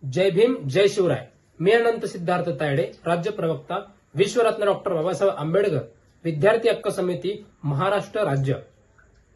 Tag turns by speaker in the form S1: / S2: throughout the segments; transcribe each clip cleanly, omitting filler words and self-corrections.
S1: जय भीम जय शिवराय. मी अनंत सिद्धार्थ तायडे, राज्य प्रवक्ता, विश्वरत्न डॉक्टर बाबासाहेब आंबेडकर विद्यार्थी हक्क समिती महाराष्ट्र राज्य.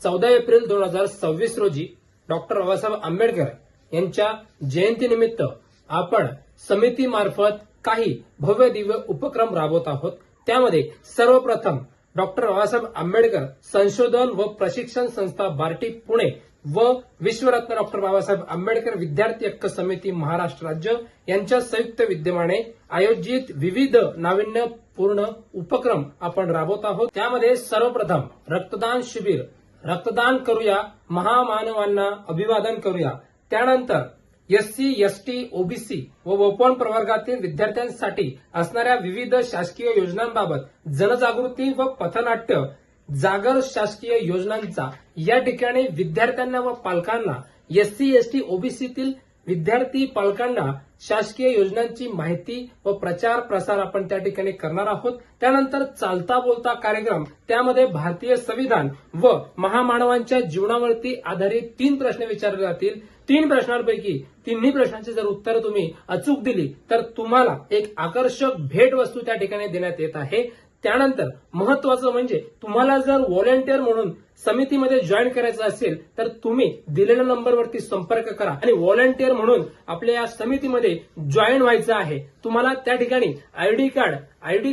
S1: 14 एप्रिल 2026 रोजी डॉक्टर बाबासाहेब आंबेडकर यांच्या जयंतीनिमित्त आपण समितीमार्फत काही भव्य दिव्य उपक्रम राबवत आहोत. त्यामध्ये सर्वप्रथम डॉक्टर बाबासाहेब आंबेडकर संशोधन व प्रशिक्षण संस्था बार्टी पुणे व विश्वरत्न डॉक्टर बाबासाहेब आंबेडकर विद्यार्थी हक्क समिती महाराष्ट्र राज्य यांच्या संयुक्त विद्यमाने आयोजित विविध नाविन्यपूर्ण उपक्रम आपण राबवत आहोत. त्यामध्ये सर्वप्रथम रक्तदान शिबिर, रक्तदान करूया, महामानवांना अभिवादन करूया. त्यानंतर एससी, एसटी, ओबीसी व ओपन प्रवर्गातील विद्यार्थ्यांसाठी असणाऱ्या विविध शासकीय योजनांबाबत जनजागृती व पथनाट्य, जागर शासकीय योजनांचा या ठिकाणी विद्यार्थ्यांना व पालकांना, एससी, एसटी, ओबीसीतील विद्यार्थी पालकांना शासकीय योजनांची माहिती व प्रचार प्रसार आपण त्या ठिकाणी करणार आहोत. त्यानंतर चालता बोलता कार्यक्रम, त्यामध्ये भारतीय संविधान व महामानवांच्या जीवनावरती आधारित 3 प्रश्न विचारले जातील. 3 प्रश्नांपैकी तिन्ही प्रश्नांची जर उत्तरं तुम्ही अचूक दिली तर तुम्हाला एक आकर्षक भेटवस्तू त्या ठिकाणी देण्यात येत आहे. त्यानंतर महत्वाचं म्हणजे तुम्हाला जर व्हॉलेंटियर म्हणून समितीमध्ये जॉईन करायचं असेल तर तुम्ही दिलेल्या नंबरवरती संपर्क करा आणि व्हॉलेंटियर म्हणून आपल्या या समितीमध्ये जॉईन व्हायचं आहे. तुम्हाला त्या ठिकाणी आयडी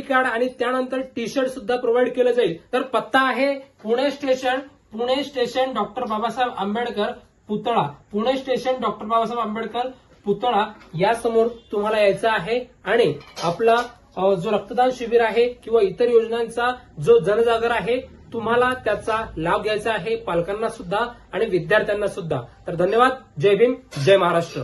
S1: कार्ड आणि त्यानंतर टी शर्ट सुद्धा प्रोव्हाइड केलं जाईल. तर पत्ता आहे पुणे स्टेशन डॉक्टर बाबासाहेब आंबेडकर पुतळा, पुणे स्टेशन डॉक्टर बाबासाहेब आंबेडकर पुतळा यासमोर तुम्हाला यायचं आहे. आणि आपला जो रक्तदान शिबिर आहे किंवा इतर योजनांचा जो जनजागर आहे, तुम्हाला त्याचा लाभ घ्यायचा आहे, पालकांना सुद्धा आणि विद्यार्थ्यांना सुद्धा. तर धन्यवाद. जय भीम जय महाराष्ट्र.